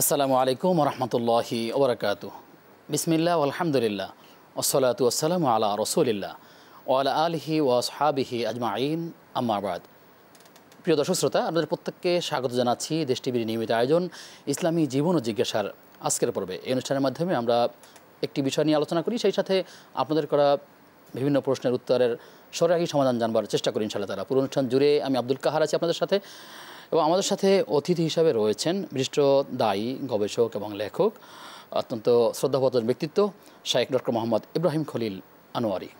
আসসালামু আলাইকুম রহমতুল্লাহি ওবরাকাতু। বিসমিল্লাহ আলহামদুলিল্লাহ ওসলাতু আসসালামু আলা রসুলিল্লাহ ওয়ালা আলিহি ওয়াসহাবিহি আজমাইন আম্মা বাদ। প্রিয় দর্শক শ্রোতা, আপনাদের প্রত্যেককে স্বাগত জানাচ্ছি দেশ টিভির নিয়মিত আয়োজন ইসলামী জীবন ও জিজ্ঞাসার আজকের পর্বে। এই অনুষ্ঠানের মাধ্যমে আমরা একটি বিষয় নিয়ে আলোচনা করি, সেই সাথে আপনাদের করা বিভিন্ন প্রশ্নের উত্তরের সরাসরি সমাধান জানবার চেষ্টা করি ইনশাআল্লাহ তাআলা। পুরো অনুষ্ঠান জুড়ে আমি আব্দুল কাহার আছি আপনাদের সাথে, এবং আমাদের সাথে অতিথি হিসাবে রয়েছেন বিশিষ্ট দায়ী, গবেষক এবং লেখক, অত্যন্ত শ্রদ্ধাভাজন ব্যক্তিত্ব শাইখ ডক্টর মোহাম্মদ ইব্রাহিম খলিল আনোয়ারি।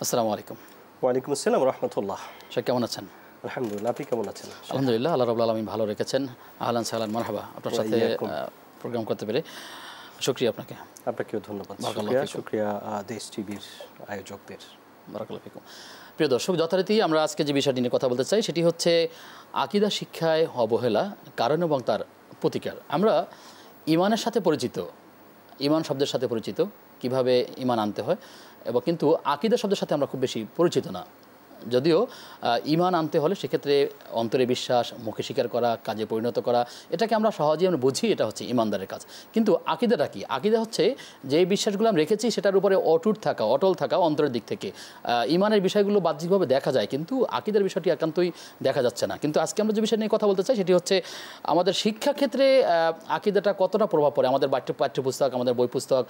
আসসালামু আলাইকুম। ওয়ালাইকুম আসসালাম রহমতুল্লাহ। শাইখ কেমন আছেন? আলহামদুলিল্লাহ, আপনি কেমন আছেন? আলহামদুলিল্লাহ, আল্লাহ রাব্বুল আলামিন ভালো রেখেছেন। আহলান সাহলান মারহাবা, আপনার সাথে প্রোগ্রাম করতে পেরে শুকরিয়া আপনাকে। আপনাকেও ধন্যবাদ। শুকরিয়া দেশ টিভির আয়োজকদের। বারাকাল্লাহু ফিকুম। প্রিয় দর্শক, যথারীতি আমরা আজকে যে বিষয়টি নিয়ে কথা বলতে চাই সেটি হচ্ছে আকীদা শিক্ষায় অবহেলা, কারণ এবং তার প্রতিকার। আমরা ইমানের সাথে পরিচিত, ইমান শব্দের সাথে পরিচিত, কিভাবে ইমান আনতে হয়, এবং কিন্তু আকীদা শব্দের সাথে আমরা খুব বেশি পরিচিত না। যদিও ইমান আনতে হলে সেক্ষেত্রে অন্তরে বিশ্বাস, মুখে স্বীকার করা, কাজে পরিণত করা, এটাকে আমরা সহজেই আমরা বুঝি, এটা হচ্ছে ইমানদারের কাজ। কিন্তু আকীদাটা কি? আকীদা হচ্ছে যে বিশ্বাসগুলো আমরা রেখেছি সেটার উপরে অটুট থাকা, অটল থাকা অন্তরের দিক থেকে। ইমানের বিষয়গুলো বাহ্যিকভাবে দেখা যায়, কিন্তু আকীদার বিষয়টি একান্তই দেখা যাচ্ছে না। কিন্তু আজকে আমরা যে বিষয় নিয়ে কথা বলতে চাই সেটি হচ্ছে আমাদের শিক্ষাক্ষেত্রে আকীদাটা কতটা প্রভাব পড়ে, আমাদের পাঠ্যপুস্তক, আমাদের বই পুস্তক।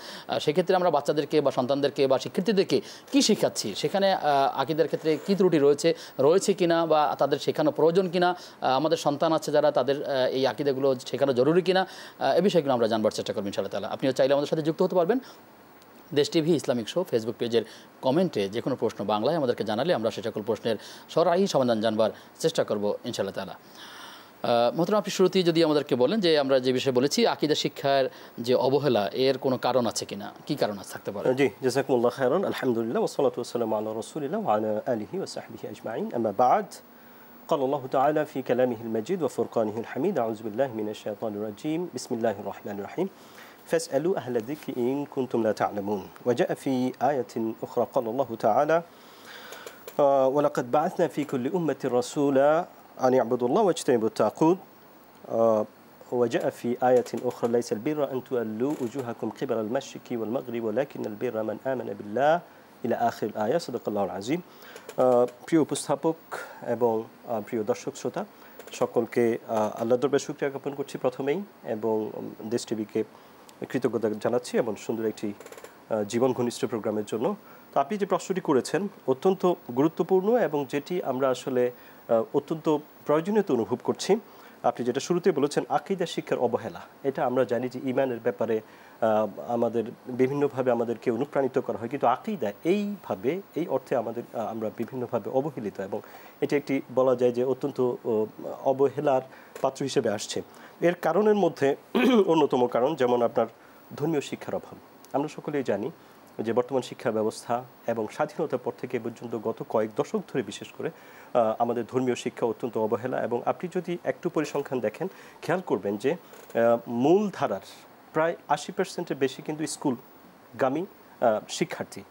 সেক্ষেত্রে আমরা বাচ্চাদেরকে বা সন্তানদেরকে বা শিক্ষার্থীদেরকে কী শেখাচ্ছি, সেখানে আকীদার ক্ষেত্রে কী ত্রুটি রয়েছে কিনা, বা তাদের শেখানো প্রয়োজন কিনা, আমাদের সন্তান আছে যারা, তাদের এই আকীদাগুলো শেখানো জরুরি কিনা, এই বিষয়গুলো আমরা জানবার চেষ্টা করব ইনশাআল্লাহ তাআলা। আপনিও চাইলে আমাদের সাথে যুক্ত হতে পারবেন। দেশ টিভি ইসলামিক শো ফেসবুক পেজের কমেন্টে যে কোনো প্রশ্ন বাংলায় আমাদেরকে জানালে আমরা সে সকল প্রশ্নের সরাসরি সমাধান জানবার চেষ্টা করব ইনশাআল্লাহ তাআলা। মোহতারাম, আপনি শুরুতেই যদি আমাদেরকে বলেন যে আমরা যে বিষয়ে বলেছি আকীদা শিক্ষার যে অবহেলা, এর কোনো কারণ আছে কিনা, কি কারণ থাকতে পারে? জি, জাযাকুমুল্লাহ খায়রান। আলহামদুলিল্লাহ ওয়াসসালাতু ওয়াসসালামু আলা রাসূলিল্লাহ ওয়া আলা আলিহি ওয়া সাহবিহি আজমাইন। আম্মা বা'দ। قال الله تعالى في كلامه المجيد وفرقانه الحميد أعوذ بالله من الشيطان الرجيم بسم الله الرحمن الرحيم فاسألوا أهل الذكر إن كنتم لا تعلمون. وجاء في آية أخرى قال الله تعالى ولقد بعثنا في كل أمة رسولا أن يعبدوا الله واجتنبوا الطاغوت. وجاء في آية أخرى ليس البر أن تولوا وجوهكم قبل المشرق والمغرب ولكن البر من آمن بالله إلى آخر الآية. صدق الله العظيم. প্রিয় উপস্থাপক এবং প্রিয় দর্শক শ্রোতা সকলকে আল্লাহর দরবারে শুকরিয়া জ্ঞাপন করছি প্রথমেই, এবং দেশ টিভিকে কৃতজ্ঞতা জানাচ্ছি এবং সুন্দর একটি জীবন ঘনিষ্ঠ প্রোগ্রামের জন্য। তো আপনি যে প্রশ্নটি করেছেন অত্যন্ত গুরুত্বপূর্ণ, এবং যেটি আমরা আসলে অত্যন্ত প্রয়োজনীয়তা অনুভব করছি। আপনি যেটা শুরুতে বলেছেন আকীদা শিক্ষার অবহেলা, এটা আমরা জানি যে ঈমানের ব্যাপারে আমাদের বিভিন্নভাবে আমাদেরকে অনুপ্রাণিত করা হয়, কিন্তু আকীদা এইভাবে, এই অর্থে আমরা বিভিন্নভাবে অবহেলিত, এবং এটি একটি বলা যায় যে অত্যন্ত অবহেলার পাত্র হিসেবে আসছে। এর কারণের মধ্যে অন্যতম কারণ যেমন আপনার ধর্মীয় শিক্ষার অভাব। আমরা সকলেই জানি যে বর্তমান শিক্ষা ব্যবস্থা এবং স্বাধীনতার পর থেকে পর্যন্ত গত কয়েক দশক ধরে বিশেষ করে আমাদের ধর্মীয় শিক্ষা অত্যন্ত অবহেলা, এবং আপনি যদি একটু পরিসংখ্যান দেখেন খেয়াল করবেন যে মূল ধারার প্রায় 80% বেশি কিন্তু স্কুলগামী শিক্ষার্থী,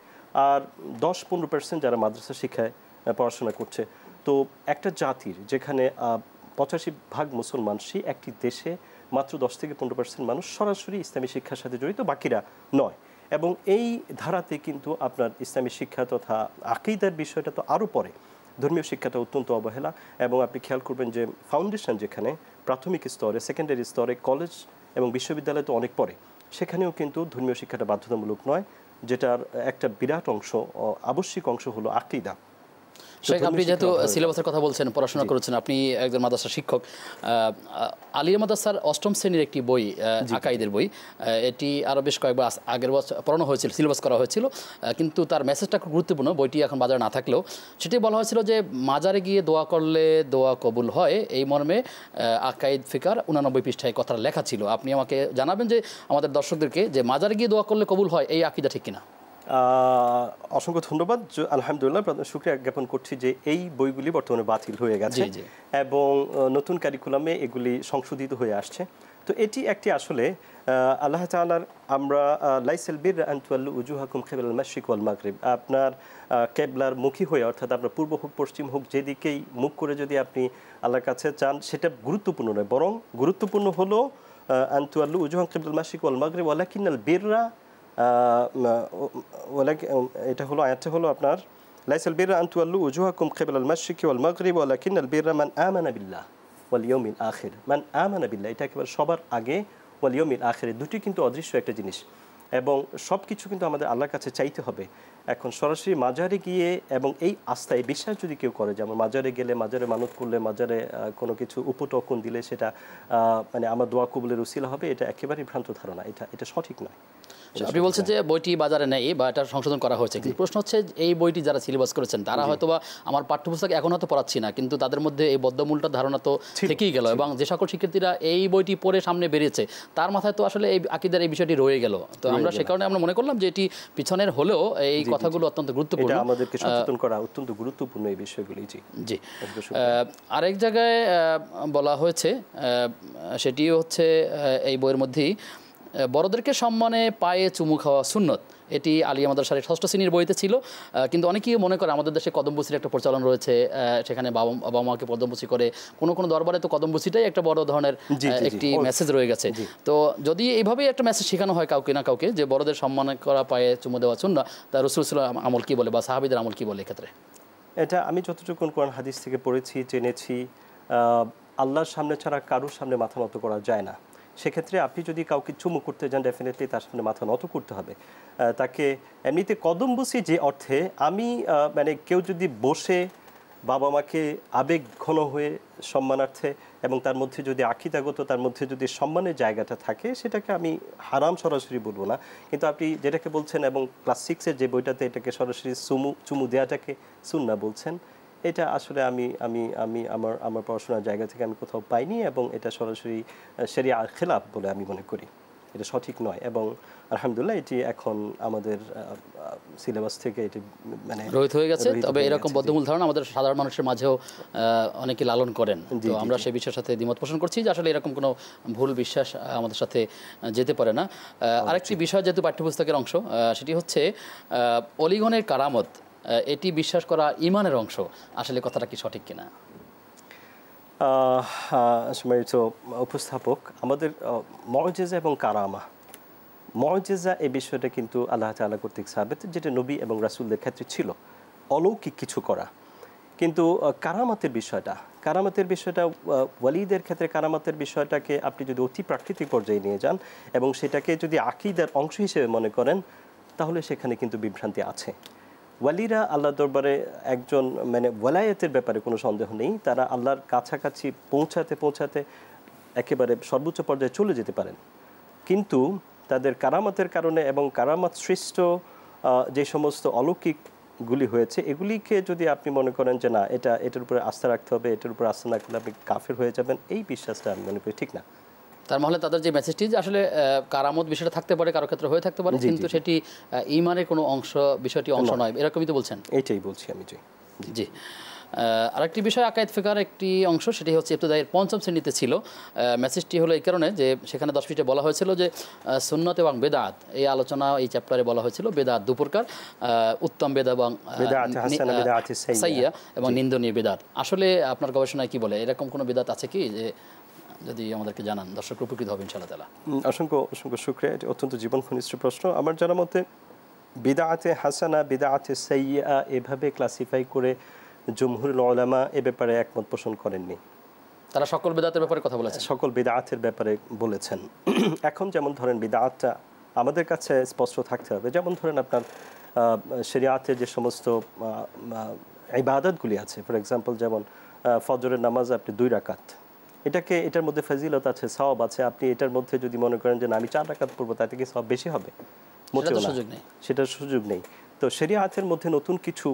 আর 10-15% যারা মাদ্রাসা শিক্ষায় পড়াশোনা করছে। তো একটা জাতির যেখানে 85% মুসলমান, সেই একটি দেশে মাত্র 10-15% মানুষ সরাসরি ইসলামী শিক্ষার সাথে জড়িত, বাকিরা নয়। এবং এই ধারাতে কিন্তু আপনার ইসলামী শিক্ষা তথা আকীদার বিষয়টা তো আরও পরে, ধর্মীয় শিক্ষাটা অত্যন্ত অবহেলা। এবং আপনি খেয়াল করবেন যে ফাউন্ডেশন যেখানে প্রাথমিক স্তরে, সেকেন্ডারি স্তরে, কলেজ এবং বিশ্ববিদ্যালয় তো অনেক পরে, সেখানেও কিন্তু ধর্মীয় শিক্ষাটা বাধ্যতামূলক নয়, যেটার একটা বিরাট অংশ, আবশ্যিক অংশ হলো আকীদা। শেখ, আপনি যেহেতু সিলেবাসের কথা বলছেন, পড়াশোনা করেছেন, আপনি একজন মাদ্রাসা শিক্ষক। আলিয়া মাদ্রাসার 8ম শ্রেণীর একটি বই, আকাইদের বই, এটি আরও বেশ কয়েকবার আগের বছর পড়ানো হয়েছিল, সিলেবাস করা হয়েছিল, কিন্তু তার মেসেজটা খুব গুরুত্বপূর্ণ। বইটি এখন বাজারে না থাকলেও সেটি বলা হয়েছিল যে মাজারে গিয়ে দোয়া করলে দোয়া কবুল হয়, এই মর্মে আকাইদ ফিকার 89 পৃষ্ঠায় কথাটা লেখা ছিল। আপনি আমাকে জানাবেন যে আমাদের দর্শকদেরকে যে মাজারে গিয়ে দোয়া করলে কবুল হয়, এই আকীদা ঠিক কিনা? অসংখ্য ধন্যবাদ। আলহামদুলিল্লাহ, শুকরিয়া জ্ঞাপন করছি যে এই বইগুলি বর্তমানে বাতিল হয়ে গেছে এবং নতুন কারিকুলামে এগুলি সংশোধিত হয়ে আসছে। তো এটি একটি আসলে আল্লাহ তাআলার, আমরা লাইসাল বির আন তুওয়াল্লু উজুহাকুম কিবালাল মাশরিক ওয়াল মাগরিব, আপনার কেবলার মুখী হয়ে, অর্থাৎ আপনার পূর্ব হোক পশ্চিম হোক, যেদিকেই মুখ করে যদি আপনি আল্লাহর কাছে চান সেটা গুরুত্বপূর্ণ নয়, বরং গুরুত্বপূর্ণ হলো আন তুওয়াল্লু উজুহাকুম কিবলাল মাশরিক ওয়াল মাগরিব ওয়ালাকিন্নাল বিররা এটা হলো আয়াতটা হলো আপনার লাইসাল বিররা আন তুওয়াল্লু উজুহাকুম কিবলাল মাশরিক ওয়াল মাগরিব ওয়ালাকিন্নাল বিররা মান আমানা বিল্লাহ ওয়াল ইয়াউমিল আখির। মান আমানা বিল্লাহ এটা একেবারে সবার আগে, ওয়াল ইয়াউমিল আখির দুটি কিন্তু অদৃশ্য একটা জিনিস এবং সব কিছু কিন্তু আমাদের আল্লাহর কাছে চাইতে হবে। এখন সরাসরি মাজারে গিয়ে এবং এই আস্থা এই বিশ্বাস যদি কেউ করে, যেমন মাজারে গেলে, মাজারে মানত করলে, মাজারে কোনো কিছু উপটকন দিলে সেটা মানে আমার দোয়া কবুলের উসিলা হবে, এটা একেবারেই ভ্রান্ত ধারণা, এটা সঠিক নয়। আপনি বলছেন যে বইটি বাজারে নেই বা এটা সংশোধন করা হয়েছে, কিন্তু প্রশ্ন হচ্ছে এই বইটি যারা সিলেবাস করেছেন তারা হয়তো বা আমার পাঠ্যপুস্তক এখন হয়তো পড়াচ্ছি না, কিন্তু তাদের মধ্যে এই বদ্ধমূলটার ধারণা তো থেকেই গেল এবং যে সকল শিক্ষার্থীরা এই বইটি পড়ে সামনে বেরিয়েছে তার মাথায় তো আসলে এই আকীদার এই বিষয়টি রয়ে গেল। তো আমরা সে কারণে আমরা মনে করলাম যে এটি পিছনের হলেও এই কথাগুলো অত্যন্ত গুরুত্বপূর্ণ, এটা আমাদেরকে সচেতন করা অত্যন্ত গুরুত্বপূর্ণ এই বিষয়গুলি। জি আরেক জায়গায় বলা হয়েছে সেটিও হচ্ছে এই বইয়ের মধ্যেই বড়দেরকে সম্মানে পায়ে চুমু খাওয়া সুন্নত, এটি আলিয়া মাদ্রাসার 6ষ্ঠ শ্রেণীর বইতে ছিল, কিন্তু অনেকেই মনে করে আমাদের দেশে কদমবুসির একটা প্রচলন রয়েছে, সেখানে বাবা মাকে কদমবুসি করে, কোনো দরবারে তো কদমবুসিটাই একটা বড় ধরনের একটি মেসেজ রয়ে গেছে। তো যদি এইভাবেই একটা মেসেজ শেখানো হয় কাউকে না কাউকে যে বড়দের সম্মান করা পায়ে চুমু দেওয়া সুন্নাহ, তা রাসূল সাল্লাল্লাহু আলাইহি ওয়াসাল্লাম আমল কি বলে বা সাহাবীদের আমল কি বলে এক্ষেত্রে? এটা আমি যতটুকু কোরআন হাদিস থেকে পড়েছি, জেনেছি, আল্লাহর সামনে ছাড়া কারোর সামনে মাথা নত করা যায় না। সেক্ষেত্রে আপনি যদি কাউকে চুমু করতে যান, ডেফিনেটলি তার সামনে মাথা নত করতে হবে। তাকে এমনিতে কদমবুসি যে অর্থে আমি মানে কেউ যদি বসে বাবা মাকে আবেগ ঘন হয়ে সম্মানার্থে এবং তার মধ্যে যদি আকীদাগত, তার মধ্যে যদি সম্মানের জায়গাটা থাকে, সেটাকে আমি হারাম সরাসরি বলবো না, কিন্তু আপনি যেটাকে বলছেন এবং ক্লাস 6-এর যে বইটাতে এটাকে সরাসরি চুমু দেওয়াটাকে সুন্নাহ বলছেন, এটা আসলে আমি আমি আমি আমার আমার পড়াশোনার জায়গা থেকে আমি কোথাও পাইনি এবং এটা সরাসরি শরিয়ার খেলাফ বলে আমি মনে করি, এটা সঠিক নয়। এবং আলহামদুলিল্লাহ এটি এখন আমাদের সিলেবাস থেকে এটি মানে রহিত হয়ে গেছে। তবে এরকম বদ্ধমূল ধারণা আমাদের সাধারণ মানুষের মাঝেও অনেকে লালন করেন, তো আমরা সেই বিষয়ের সাথে দ্বিমত পোষণ করছি যে আসলে এরকম কোনো ভুল বিশ্বাস আমাদের সাথে যেতে পারে না। আরেকটি বিষয় যেহেতু পাঠ্যপুস্তকের অংশ, সেটি হচ্ছে অলিগণের কারামত, এটি বিশ্বাস করা ঈমানের অংশ, আসলে কথাটা কি সঠিক কিনা? সম্মানিত উপস্থাপক, আমাদের মুজিজা এবং কারামা, মুজিজা এই বিষয়টা কিন্তু আল্লাহ তাআলা কর্তৃক সাবিত, যেটা নবী এবং রাসূলদের ক্ষেত্রে ছিল অলৌকিক কিছু করা। কিন্তু কারামাতের বিষয়টা ওয়ালিদের ক্ষেত্রে কারামাতের বিষয়টাকে আপনি যদি অতি প্রাকৃতিক পর্যায়ে নিয়ে যান এবং সেটাকে যদি আকীদার অংশ হিসেবে মনে করেন, তাহলে সেখানে কিন্তু বিভ্রান্তি আছে। ওয়ালিরা আল্লাহর দরবারে একজন মানে ওয়ালায়াতের ব্যাপারে কোনো সন্দেহ নেই, তারা আল্লাহর কাছাকাছি পৌঁছাতে একেবারে সর্বোচ্চ পর্যায়ে চলে যেতে পারেন, কিন্তু তাদের কারামাতের কারণে এবং কারামাত সৃষ্ট যে সমস্ত অলৌকিকগুলি হয়েছে, এগুলিকে যদি আপনি মনে করেন যে না এটার উপরে আস্থা রাখতে হবে, এটার উপরে আস্থা না করলে আপনি কাফের হয়ে যাবেন, এই বিশ্বাসটা আমি মনে করি ঠিক না। তার মানে তাদের যে মেসেজটি যে আসলে কারামত বিষয়টা থাকতে পারে, কারো ক্ষেত্রে হয়ে থাকতে পারে, কিন্তু সেটি ঈমানের কোনো বিষয়টি অংশ নয়, এরকমই তো বলছেন? এইটাই বলছি আমি। জি আরেকটি বিষয় আকায়েদ ফিকহের একটি অংশ, সেটি হচ্ছে ইবতিদায়ের 5ম শ্রেণীতে ছিল। মেসেজটি হলো এই কারণে যে সেখানে 10 পৃষ্ঠায় বলা হয়েছিল যে সুন্নাত এবং বেদাত, এই আলোচনা এই চ্যাপ্টারে বলা হয়েছিল বেদাত দুপ্রকার, উত্তম বেদাত এবং সাইয়্যা এবং নিন্দনীয় বেদাত। আসলে আপনার গবেষণায় কি বলে, এরকম কোনো বেদাত আছে কি, যে যদি আমাদেরকে জানান, দর্শক উপকৃত হবে ইনশাআল্লাহ তাআলা। অসংখ্য শুকরিয়া, এটা অত্যন্ত জীবন ঘনিষ্ঠ প্রশ্ন। আমার জানার মতে বিদআতে হাসানা, বিদআতে সাইয়্যা এভাবে ক্লাসিফাই করে জমহুরুল উলামা এ ব্যাপারে একমত পোষণ করেননি। তারা সকল বিদআতের ব্যাপারে কথা বলেছেন, সকল বিদআতের ব্যাপারে বলেছেন। এখন যেমন ধরেন বিদআতটা আমাদের কাছে স্পষ্ট থাকতে হবে, যেমন ধরেন আপনার শরিয়াতের যে সমস্ত ইবাদতগুলি আছে, ফর এক্সাম্পল যেমন ফজরের নামাজ আপনি 2 রাকাত, এটার মধ্যে ফজিলত আছে, সওয়াব আছে, আপনি এটার মধ্যে যদি মনে করেন যে না আমি 4 রাকাত পড়বো, তাতে কি সওয়াব বেশি হবে? মোটেও না, সেটার সুযোগ নেই। তো শরিয়াতের মধ্যে নতুন কিছু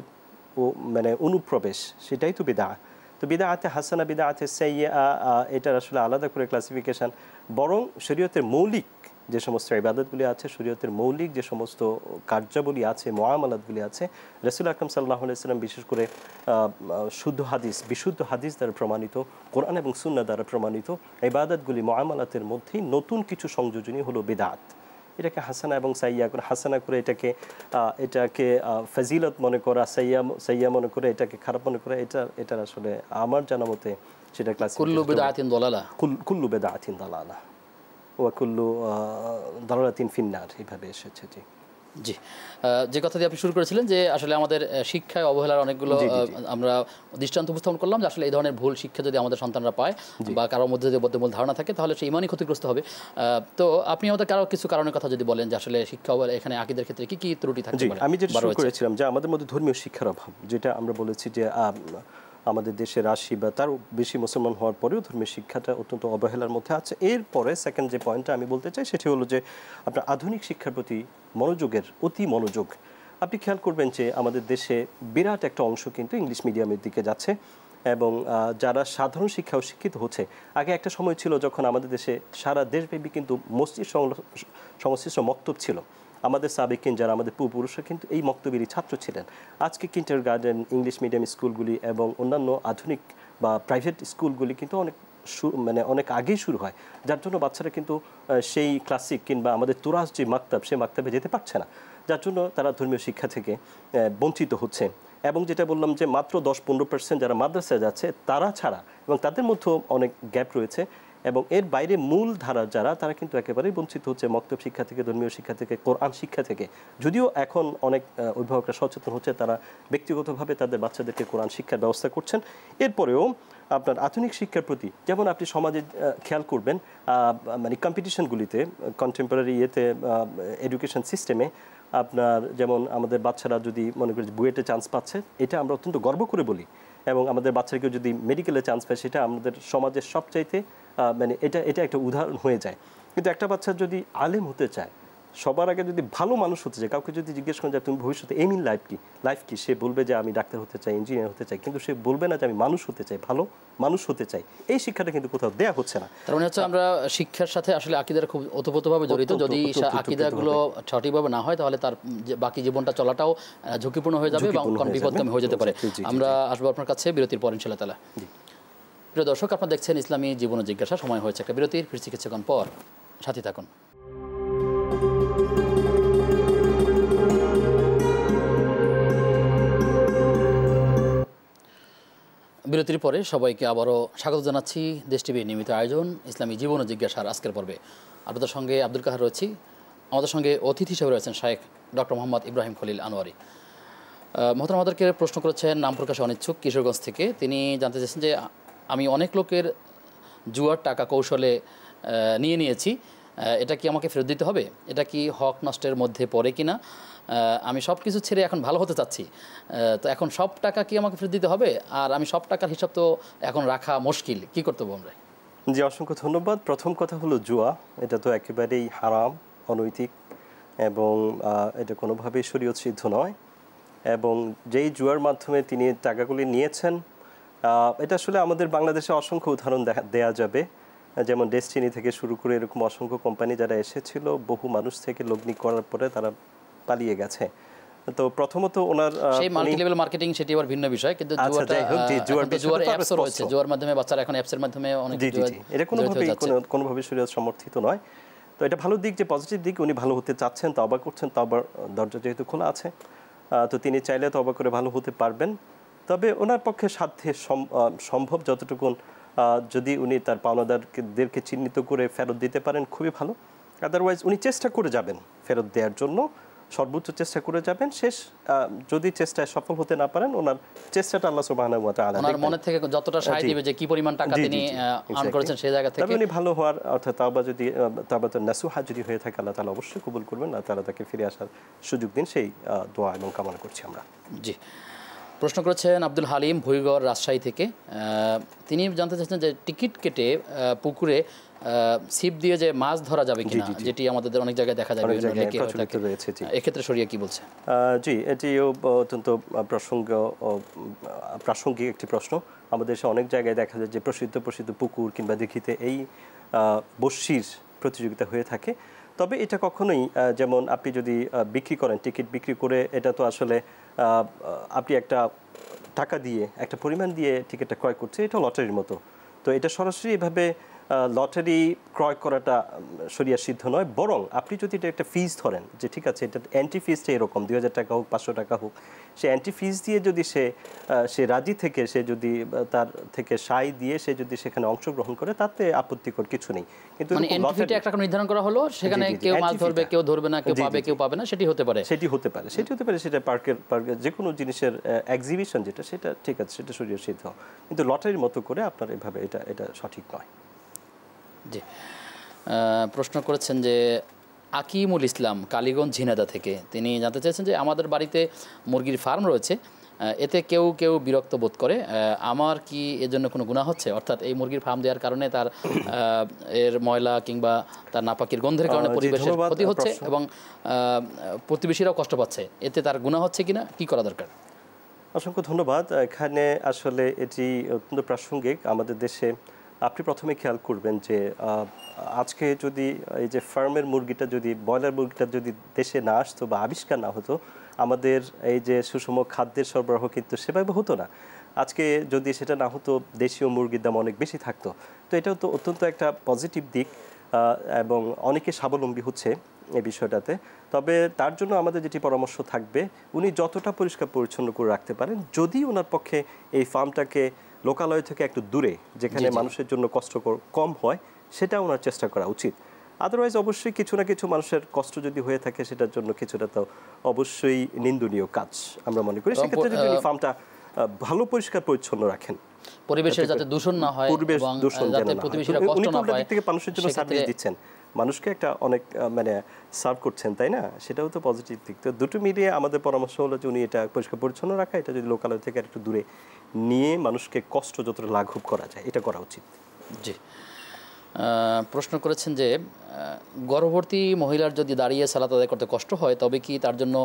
মানে অনুপ্রবেশ, সেটাই তো বিদআত। তো বিদআতে হাসানা, বিদআতে সাইয়্যা, এটার আসলে আলাদা করে ক্লাসিফিকেশন, বরং শরীয়তের মৌলিক যে সমস্ত ইবাদতগুলি আছে, শরীয়তের মৌলিক যে সমস্ত কার্যাবলী আছে, মুআমালাতগুলি আছে, রাসূল আকরাম সাল্লাল্লাহু আলাইহি ওয়াসাল্লাম বিশেষ করে বিশুদ্ধ হাদিস দ্বারা প্রমাণিত, কোরআন এবং সুন্নাহ দ্বারা প্রমাণিত ইবাদতগুলি, মুআমালাতের মধ্যে নতুন কিছু সংযোজনই হলো বিদআত। এটাকে হাসানা এবং সাইয়্যা করে, হাসানা করে এটাকে ফজিলত মনে করা, সাইয়্যা মনে করে এটাকে খারাপ মনে করা, এটার আসলে আমার জানা মতে সেটা ক্লাস কুল্লু বিদআতিন দালালা, কুল্লু বিদআতিন দালালা। ওয়াকুল্লু দালালাতিন ফিন্নার, এইভাবে এসেছে। জি জি, যে কথা দিয়ে আপনি শুরু করেছিলেন যে আসলে আমাদের শিক্ষায় অবহেলার অনেকগুলো আমরা দৃষ্টান্ত উপস্থাপন করলাম যে আসলে এই ধরনের ভুল শিক্ষা যদি আমাদের সন্তানরা পায় বা কারোর মধ্যে যদি বদ্ধমূল ধারণা থাকে তাহলে সে ইমানই ক্ষতিগ্রস্ত হবে। তো আপনি আমাদের কারো কিছু কারণের কথা যদি বলেন যে আসলে শিক্ষা এখানে আকীদার ক্ষেত্রে কি কি ত্রুটি থাকতে পারে। আমি যেটা শুরু করেছিলাম যে আমাদের মধ্যে ধর্মীয় শিক্ষার অভাব, যেটা আমরা বলেছি যে আমাদের দেশের 80 বা তার বেশি মুসলমান হওয়ার পরেও ধর্মীয় শিক্ষাটা অত্যন্ত অবহেলার মধ্যে আছে। এরপরে সেকেন্ড যে পয়েন্টটা আমি বলতে চাই সেটি হলো যে আপনার আধুনিক শিক্ষার প্রতি মনোযোগের অতি মনোযোগ। আপনি খেয়াল করবেন যে আমাদের দেশে বিরাট একটা অংশ কিন্তু ইংলিশ মিডিয়ামের দিকে যাচ্ছে এবং যারা সাধারণ শিক্ষাও শিক্ষিত হচ্ছে। আগে একটা সময় ছিল যখন আমাদের দেশে সারা দেশব্যাপী কিন্তু মসজিদ সংশ্লিষ্ট মক্তব ছিল। আমাদের সাবেকিন যারা আমাদের পূর্বপুরুষরা কিন্তু এই মক্তবেরই ছাত্র ছিলেন। আজকে কিন্ডারগার্টেন, ইংলিশ মিডিয়াম স্কুলগুলি এবং অন্যান্য আধুনিক বা প্রাইভেট স্কুলগুলি কিন্তু অনেক আগেই শুরু হয়, যার জন্য বাচ্চারা কিন্তু সেই ক্লাসিক কিংবা আমাদের তুরাস যে মাকতাব সেই মাকতাবে যেতে পারছে না, যার জন্য তারা ধর্মীয় শিক্ষা থেকে বঞ্চিত হচ্ছে। এবং যেটা বললাম যে মাত্র 10-15% যারা মাদ্রাসায় যাচ্ছে তারা ছাড়া, এবং তাদের মধ্যেও অনেক গ্যাপ রয়েছে, এবং এর বাইরে মূল ধারা যারা তারা কিন্তু একেবারেই বঞ্চিত হচ্ছে মক্তব শিক্ষা থেকে, ধর্মীয় শিক্ষা থেকে, কোরআন শিক্ষা থেকে। যদিও এখন অনেক অভিভাবকরা সচেতন হচ্ছে, তারা ব্যক্তিগতভাবে তাদের বাচ্চাদেরকে কোরআন শিক্ষার ব্যবস্থা করছেন। এরপরেও আপনার আধুনিক শিক্ষার প্রতি যেমন আপনি সমাজে খেয়াল করবেন মানে কম্পিটিশনগুলিতে, কন্টেম্পোরারি এডুকেশন সিস্টেমে আপনার যেমন আমাদের বাচ্চারা যদি মনে করি বুয়েটে চান্স পাচ্ছে, এটা আমরা অত্যন্ত গর্ব করে বলি, এবং আমাদের বাচ্চাকে যদি মেডিকেলে চান্স পায় সেটা আমাদের সমাজের সবচাইতে মানে এটা একটা উদাহরণ হয়ে যায়। কিন্তু একটা বাচ্চা যদি আলেম হতে চায়, সবার আগে যদি ভালো মানুষ হতে চায়, কাউকে যদি জিজ্ঞেস করেন যে তুমি ভবিষ্যতে এম ইন লাইফ কি, সে বলবে যে আমি ডাক্তার হতে চাই, ইঞ্জিনিয়ার হতে চাই, কিন্তু সে বলবে না যে আমি মানুষ হতে চাই, ভালো মানুষ হতে চাই। এই শিক্ষাটা কিন্তু কোথাও দেয়া হচ্ছে না। তার মানে হচ্ছে আমরা শিক্ষার সাথে আসলে আকীদার খুব ওতপ্রোতভাবে জড়িত। যদি আকীদাগুলো সঠিকভাবে না হয় তাহলে তার বাকি জীবনটা চলাটাও ঝুঁকিপূর্ণ হয়ে যাবে এবং বিপদগামী হয়ে যেতে পারে। আমরা আসবো আপনার কাছে বিরতির পর ইনশাআল্লাহ তাআলা। প্রিয় দর্শক, আপনারা দেখছেন ইসলামী জীবন ও জিজ্ঞাসা। সময় হয়েছে একটা বিরতির, ফিরছি কিছুক্ষণ পর, সাথে থাকুন। বিরতির পরে সবাইকে আবারও স্বাগত জানাচ্ছি দেশ টিভির নিয়মিত আয়োজন ইসলামী জীবন ও জিজ্ঞাসার আজকের পর্বে। আপনাদের সঙ্গে আব্দুল কাহার রয়েছি। আমাদের সঙ্গে অতিথি হিসেবে রয়েছেন শায়েখ ডক্টর মোহাম্মদ ইব্রাহিম খলিল আনোয়ারি। মোহতারাম আমাদেরকে প্রশ্ন করেছেন নাম প্রকাশে অনিচ্ছুক, কিশোরগঞ্জ থেকে। তিনি জানতে চাইছেন যে আমি অনেক লোকের জুয়ার টাকা কৌশলে নিয়েছি, এটা কি আমাকে ফেরত দিতে হবে? এটা কি হক নষ্টের মধ্যে পড়ে কিনা? আমি সব কিছু ছেড়ে এখন ভালো হতে চাচ্ছি, তো এখন সব টাকা কি আমাকে ফেরত দিতে হবে? আর আমি সব টাকার হিসাব তো এখন রাখা মুশকিল, কি করতে হবে আমরা? জি, অসংখ্য ধন্যবাদ। প্রথম কথা হলো জুয়া এটা তো একেবারেই হারাম, অনৈতিক, এবং এটা কোনোভাবেই শরীয়ত সিদ্ধ নয়। এবং যেই জুয়ার মাধ্যমে তিনি টাকাগুলি নিয়েছেন, এটা আসলে আমাদের বাংলাদেশে অসংখ্য উদাহরণ দেয়া যাবে। যেমন ডেস্টিনি থেকে শুরু করে এরকম অসংখ্য কোম্পানি যারা এসেছিল, বহু মানুষ থেকে লগ্নি করার পরে তারা পালিয়ে গেছে। তো প্রথমত ওনার সেই মাল্টি লেভেল মার্কেটিং সেটি আবার ভিন্ন বিষয়, কিন্তু জুয়ার অ্যাপস রয়েছে, জুয়ার মাধ্যমে বাচ্চারা এখন অ্যাপসের মাধ্যমে অনেক এটা কোনোভাবেই শরীয়ত সমর্থিত নয়। তো এটা ভালো দিক, যে পজিটিভ দিক, উনি ভালো হতে চাচ্ছেন, তওবা করছেন, তওবার দরজা যেহেতু খোলা আছে, তো তিনি চাইলে তওবা করে ভালো হতে পারবেন। তবে ওনার পক্ষে সাধ্যে সম্ভব যতটুকু যদি উনি তার পাওনাদারদেরকে চিহ্নিত করে ফেরত দিতে পারেন খুবই ভালো। আদারওয়াইজ উনি চেষ্টা করে যাবেন ফেরত দেওয়ার জন্য, সর্বোচ্চ চেষ্টা করে যাবেন। শেষ যদি চেষ্টায় সফল হতে না পারেন, ওনার চেষ্টাটা আল্লাহ সুবহানাহু ওয়া তাআলা ওনার মনে থেকে যতটা সাহায্য দিবে, যে কি পরিমাণ টাকা তিনি আর্ন করেছেন সেই জায়গা থেকে, তবে উনি ভালো হওয়ার অর্থাৎ তাওবাতুন নাসুহা যদি হয়ে থাকে, আল্লাহ তাআলা অবশ্যই কবুল করবেন। আল্লাহ তাআলা তাকে ফিরে আসার সুযোগ দিন, সেই দোয়া এবং কামনা করছি আমরা। জি, প্রশ্ন করেছেন আব্দুল হালিম, ভুইগড়, রাজশাহী থেকে। তিনি জানতে চাচ্ছেন যে টিকিট কেটে পুকুরে ছিপ দিয়ে যে মাছ ধরা যাবে কিনা, যেটি আমাদের অনেক জায়গায় দেখা যাবে, এক্ষেত্রে শরিয়া কি বলছে? জি, এটিও অত্যন্ত প্রাসঙ্গিক একটি প্রশ্ন। আমাদের দেশে অনেক জায়গায় দেখা যায় যে প্রসিদ্ধ পুকুর কিংবা দিঘিতে এই বড়শির প্রতিযোগিতা হয়ে থাকে। তবে এটা কখনোই যেমন আপনি যদি বিক্রি করেন, টিকিট বিক্রি করে, এটা তো আসলে আপনি একটা টাকা দিয়ে, একটা পরিমাণ দিয়ে টিকিটটা ক্রয় করছে, এটা লটারির মতো। তো এটা সরাসরি এভাবে লটারি ক্রয় করাটা শরিয়া সিদ্ধ নয়, বরং আপনি যদি এটা একটা ফিজ ধরেন যে ঠিক আছে এটা এন্ট্রি ফিজটা এরকম 2000 টাকা হোক 500 টাকা হোক, সে এন্ট্রি ফিজ দিয়ে যদি সে রাজি থেকে সে যদি তার থেকে সাই দিয়ে সে যদি সেখানে অংশগ্রহণ করে তাতে আপত্তিকর কিছু নেই। কিন্তু মানে এন্ট্রি ফিটা একটা নির্ধারণ করা হলো, সেখানে কেউ মাছ ধরবে কেউ ধরবে না, কেউ পাবে কেউ পাবে না, সেটি হতে পারে সেটা পার্কের যে কোনো জিনিসের এক্সিবিশন যেটা সেটা ঠিক আছে, সেটা শরীয় সিদ্ধ। কিন্তু লটারির মতো করে আপনার এভাবে এটা সঠিক নয়। জি, প্রশ্ন করেছেন যে আকিমুল ইসলাম কালীগঞ্জ ঝিনাইদহ থেকে, তিনি জানতে চাইছেন যে আমাদের বাড়িতে মুরগির ফার্ম রয়েছে, এতে কেউ কেউ বিরক্ত বোধ করে, আমার কি এর জন্য কোনো গুনাহ হচ্ছে? অর্থাৎ এই মুরগির ফার্ম দেওয়ার কারণে তার এর ময়লা কিংবা তার নাপাকির গন্ধের কারণে পরিবেশের ক্ষতি হচ্ছে এবং প্রতিবেশীরাও কষ্ট পাচ্ছে, এতে তার গুনাহ হচ্ছে কিনা, কি করা দরকার? অসংখ্য ধন্যবাদ। এখানে আসলে এটি অত্যন্ত প্রাসঙ্গিক আমাদের দেশে। আপনি প্রথমে খেয়াল করবেন যে আজকে যদি এই যে ফার্মের মুরগিটা যদি ব্রয়লার মুরগিটা যদি দেশে না আসতো বা আবিষ্কার না হতো, আমাদের এই যে সুষম খাদ্যের সরবরাহ কিন্তু সেভাবে হতো না। আজকে যদি সেটা না হতো দেশীয় মুরগির দাম অনেক বেশি থাকতো। তো এটাও তো অত্যন্ত একটা পজিটিভ দিক এবং অনেকে স্বাবলম্বী হচ্ছে এই বিষয়টাতে। তবে তার জন্য আমাদের যেটি পরামর্শ থাকবে, উনি যতটা পরিষ্কার পরিচ্ছন্ন করে রাখতে পারেন, যদি ওনার পক্ষে এই ফার্মটাকে লোকালয় থেকে একটু দূরে যেখানে মানুষের জন্য কষ্টকর কম হয় সেটা ওনার চেষ্টা করা উচিত। আদারওয়াইজ অবশ্যই কিছু না কিছু মানুষের কষ্ট যদি হয়ে থাকে সেটার জন্য কিছুটা তো অবশ্যই নিন্দনীয় কাজ আমরা মনে করি। সেক্ষেত্রে যদি উনি ফার্মটা ভালো পরিষ্কার পরিচ্ছন্ন রাখেন, পরিবেশের যাতে দূষণ না হয় এবং যাতে প্রতিবেশীরা কষ্ট না পায়, থেকে মানুষের জন্য সার্ভিস দিচ্ছেন, মানুষকে একটা অনেক মানে সার্ভ করছেন, তাই না? সেটাও তো পজিটিভ দিক। তো দুটো মিলিয়ে আমাদের পরামর্শ হলো যে উনি এটা পরিষ্কার পরিচ্ছন্ন রাখা, এটা যদি লোকালয় থেকে একটু দূরে নিয়ে মানুষকে কষ্ট যতটা লাঘব করা যায় এটা করা উচিত। জি, প্রশ্ন করেছেন যে গর্ভবতী মহিলার যদি দাঁড়িয়ে সালাত আদায় করতে কষ্ট হয় তবে কি তার জন্য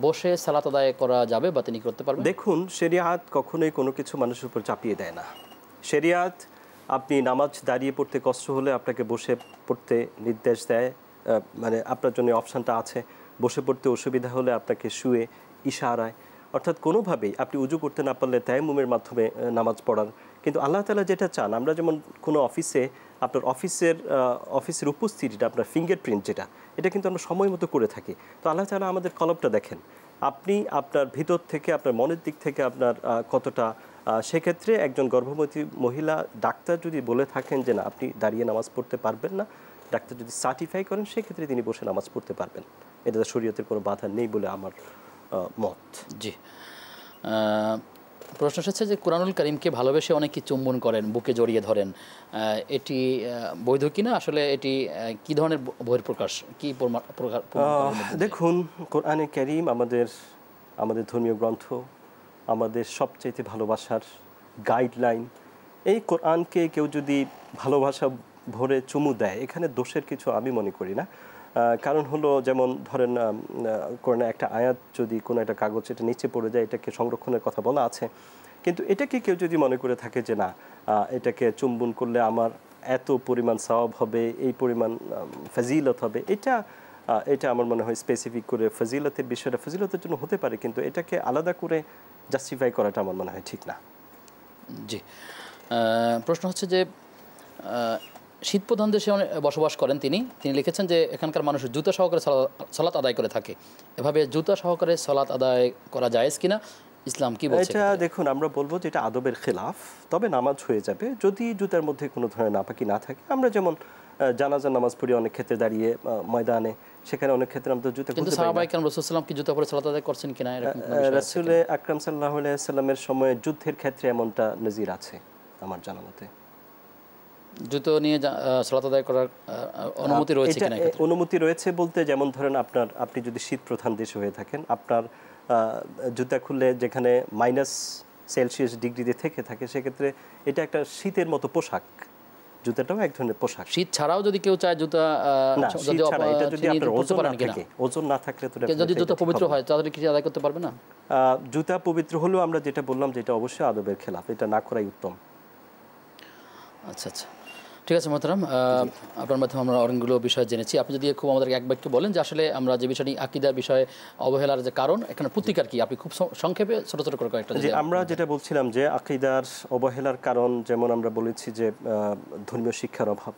বসে সালাত আদায় করা যাবে বা তিনি করতে পারবেন? দেখুন, শরিয়াত কখনোই কোনো কিছু মানুষের উপর চাপিয়ে দেয় না। শরিয়াত আপনি নামাজ দাঁড়িয়ে পড়তে কষ্ট হলে আপনাকে বসে পড়তে নির্দেশ দেয়, মানে আপনার জন্য অপশানটা আছে। বসে পড়তে অসুবিধা হলে আপনাকে শুয়ে ইশারায়, অর্থাৎ কোনোভাবেই আপনি উজু করতে না পারলে তায়াম্মুমের মাধ্যমে নামাজ পড়ার। কিন্তু আল্লাহ তাআলা যেটা চান, আমরা যেমন কোনো অফিসে আপনার অফিসের উপস্থিতিটা আপনার ফিঙ্গারপ্রিন্ট যেটা, এটা কিন্তু আমরা সময় মতো করে থাকি। তো আল্লাহ তাআলা আমাদের কলবটা দেখেন, আপনি আপনার ভিতর থেকে আপনার মনের দিক থেকে আপনার কতটা। সেক্ষেত্রে একজন গর্ভবতী মহিলা ডাক্তার যদি বলে থাকেন যে না আপনি দাঁড়িয়ে নামাজ পড়তে পারবেন না, ডাক্তার যদি সার্টিফাই করেন, সেক্ষেত্রে তিনি বসে নামাজ পড়তে পারবেন। এটা শরীয়তের কোনো বাধা নেই বলে আমার মত। জি, প্রশ্ন এসেছে যে কুরআনুল কারীমকে ভালোবেসে অনেকে চুম্বন করেন, বুকে জড়িয়ে ধরেন, এটি বৈধ কিনা? আসলে এটি কি ধরনের বহিঃপ্রকাশ, কি দেখুন, কোরআনে কারীম আমাদের ধর্মীয় গ্রন্থ, আমাদের সবচেয়ে ভালোবাসার গাইডলাইন। এই কোরআনকে কেউ যদি ভালোবাসা ভরে চুমু দেয়, এখানে দোষের কিছু আমি মনে করি না। কারণ হলো, যেমন ধরেন কোরআনে একটা আয়াত যদি কোনো একটা কাগজ এটা নিচে পড়ে যায়, এটাকে সংরক্ষণের কথা বলা আছে। কিন্তু এটাকে কেউ যদি মনে করে থাকে যে না এটাকে চুম্বন করলে আমার এত পরিমাণ সওয়াব হবে, এই পরিমাণ ফজিলত হবে, এটা আমার মনে হয় স্পেসিফিক করে ফজিলতের বিষয়টা ফজিলতের জন্য হতে পারে, কিন্তু এটাকে আলাদা করে জাস্টিফাই করাটা আমার মনে হয় ঠিক না। জি, প্রশ্ন হচ্ছে যে শীতপ্রধান দেশে বসবাস করেন তিনি লিখেছেন যে এখানকার মানুষ জুতা সহকারে সালাত আদায় করে থাকে, এভাবে জুতা সহকারে সালাত আদায় করা জায়েজ কিনা, ইসলাম কি বলছে? এটা দেখুন, আমরা বলবো যে এটা আদবের খেলাফ, তবে নামাজ হয়ে যাবে যদি জুতার মধ্যে কোনো ধরনের নাপাকি না থাকে। আমরা যেমন জানাজার নামাজ পড়ি অনেক ক্ষেত্রে দাঁড়িয়ে ময়দানে, সেখানে অনেক ক্ষেত্রে আমরা জুতা খুলতে পারি না। কিন্তু সাহাবায়ে কেরাম রাসূল সাল্লাল্লাহু আলাইহি ওয়াসাল্লাম কি জুতা পরে সালাত আদায় করছেন কিনা এরকম রাসূল আকরাম সাল্লাল্লাহু আলাইহি ওয়াসাল্লামের সময়ে যুদ্ধের ক্ষেত্রে এমনটা নজির আছে আমার জানা মতে। জুতো নিয়ে সালাত আদায় করার অনুমতি রয়েছে কিনা? অনুমতি রয়েছে বলতে, যেমন ধরেন আপনি যদি শীত প্রধান দেশে হয়ে থাকেন, আপনার জুতা খুললে যেখানে -সেলসিয়াস ডিগ্রিতে থেকে থাকে, সেক্ষেত্রে এটা একটা শীতের মতো পোশাক। জুতাটাও এক ধরনের পোশাক। শীত ছাড়াও যদি কেউ চায় জুতা, এটা যদি আপনার ওজন না থাকলে তো যদি জুতা পবিত্র হয় তাহলে কি আদায় করতে পারবে না? জুতা পবিত্র হলেও আমরা যেটা বললাম যেটা অবশ্যই আদবের খেলাফ, এটা না করাই উত্তম। আচ্ছা আচ্ছা, ঠিক আছে মোহতারাম, আপনার মাধ্যমে আমরা অনেকগুলো বিষয় জেনেছি। আপনি যদি খুব আমাদেরকে এক বাক্যে বলেন যে আসলে আমরা যে বিষয়টি আকীদার বিষয়ে অবহেলার যে কারণ, এখানে প্রতিকার কি, আপনি খুব সংক্ষেপে ছোট ছোট করে কয়েকটা। যে আমরা যেটা বলছিলাম যে আকীদার অবহেলার কারণ, যেমন আমরা বলেছি যে ধর্মীয় শিক্ষার অভাব।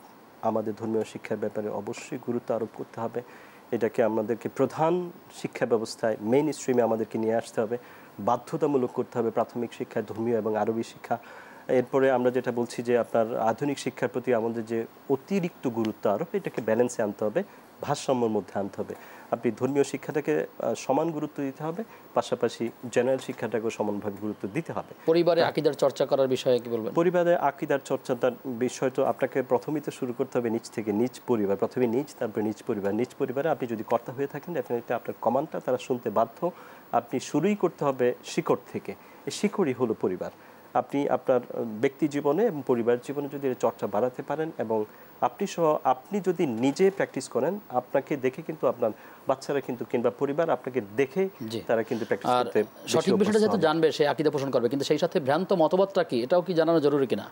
আমাদের ধর্মীয় শিক্ষার ব্যাপারে অবশ্যই গুরুত্ব আরোপ করতে হবে। এটাকে আমাদেরকে প্রধান শিক্ষা ব্যবস্থায় মেইন স্ট্রিমে আমাদেরকে নিয়ে আসতে হবে, বাধ্যতামূলক করতে হবে প্রাথমিক শিক্ষায় ধর্মীয় এবং আরবি শিক্ষা। এরপরে আমরা যেটা বলছি যে আপনার আধুনিক শিক্ষার প্রতি আমাদের যে অতিরিক্ত গুরুত্ব আরোপ, এটাকে ব্যালেন্সে আনতে হবে, ভারসাম্যের মধ্যে আনতে হবে। আপনি ধর্মীয় শিক্ষাটাকে সমান গুরুত্ব দিতে হবে, পাশাপাশি জেনারেল শিক্ষাটাকেও সমানভাবে গুরুত্ব দিতে হবে। পরিবারে আকীদার চর্চা করার বিষয়ে কি বলবেন? পরিবারে আকীদার চর্চার বিষয় তো আপনাকে প্রথমেই তো শুরু করতে হবে নিজ থেকে, নিজ পরিবার, প্রথমে নিজ, তারপরে নিজ পরিবার। নিজ পরিবারে আপনি যদি কর্তা হয়ে থাকেন, ডেফিনেটলি আপনার কমান্ডটা তারা শুনতে বাধ্য। আপনি শুরুই করতে হবে শিকড় থেকে। এই শিকড়ই হলো পরিবার। আপনি আপনার ব্যক্তি জীবনে এবং পরিবার জীবনে যদি এর চর্চা বাড়াতে পারেন, এবং আপনি যদি নিজে প্র্যাকটিস করেন, আপনাকে দেখে কিন্তু আপনার বাচ্চারা কিন্তু কিংবা পরিবার আপনাকে দেখে তারা কিন্তু প্র্যাকটিস করতে, সঠিক বিষয়টা যেহেতু জানবে, সে আকীদা পোষণ করবে, কিন্তু সেই সাথে ভ্রান্ত মতবাদটা কি এটাও কি জানানো জরুরি কিনা?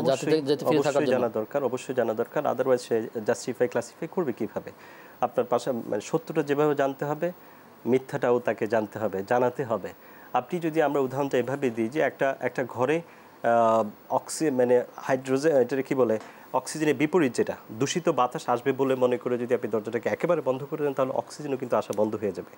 অবশ্যই জানা দরকার, অবশ্যই জানা দরকার। আদারওয়াইজ সে জাস্টিফাই ক্লাসিফাই করবে কিভাবে? আপনার পাশে সত্যটা যেভাবে জানতে হবে, মিথ্যাটাও তাকে জানতে হবে, জানাতে হবে। আপনি যদি আমরা উদাহরণটা এভাবে দিই যে একটা ঘরে হাইড্রোজেন, এটা কি বলে, অক্সিজেনের বিপরীত যেটা, দূষিত বাতাস আসবে বলে মনে করে যদি আপনি দরজাটাকে একেবারে বন্ধ করে দেন, তাহলে অক্সিজেনও কিন্তু আসা বন্ধ হয়ে যাবে।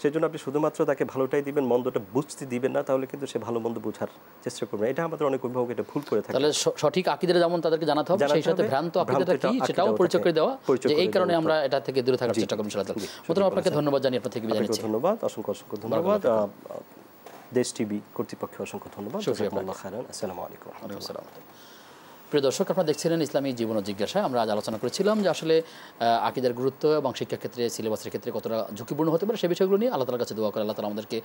সেই জন্য আপনি শুধুমাত্র তাকে ভালোটাই দিবেন, মন্দটা বুঝতে দিবেন না, তাহলে কিন্তু সে ভালো মন্দ বোঝার চেষ্টা করবে। এটা আমাদের অনেক অভিভাবক এটা ভুল করে থাকে। তাহলে সঠিক আকীদা যেমন তাদেরকে জানাতে হবে, সেই সাথে ভ্রান্ত আকীদাটা কি সেটাও পরিচয় করে দেওয়া, যে এই কারণে আমরা এটা থেকে দূরে থাকার চেষ্টা করব ইনশাআল্লাহ। মোহতারাম, আপনাকে ধন্যবাদ জানিয়ে আপনার থেকে বিদায় নিচ্ছি। ধন্যবাদ, অসংখ্য ধন্যবাদ। দেশ টিভি কর্তৃপক্ষকে অসংখ্য ধন্যবাদ। জাযাকুমুল্লাহু খাইরান। আসসালামু আলাইকুম। প্রিয় দর্শক, আপনারা দেখছিলেন ইসলামী জীবন ও জিজ্ঞাসা। আমরা আজ আলোচনা করেছিলাম যে আসলে আকীদার গুরুত্ব এবং শিক্ষাক্ষেত্রে, সিলেবাসের ক্ষেত্রে কতটা ঝুঁকিপূর্ণ হতে পারে, সেই বিষয়গুলো নিয়ে আল্লাহ তাআলার কাছে দোয়া করে আল্লাহ তাআলা আমাদেরকে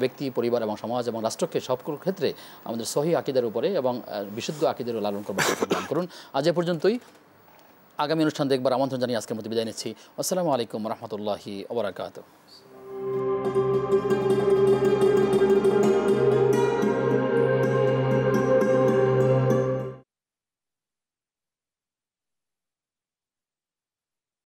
ব্যক্তি, পরিবার এবং সমাজ এবং রাষ্ট্রকে সব ক্ষেত্রে আমাদের সহিহ আকীদার উপরে এবং বিশুদ্ধ আকীদার লালন করবার দান করুন। আজ এ পর্যন্তই। আগামী অনুষ্ঠান দেখবার আমন্ত্রণ জানিয়ে আজকের মতো বিদায় নিচ্ছি। আসসালামু আলাইকুম ওয়া রাহমাতুল্লাহি ওয়া বারাকাতুহু।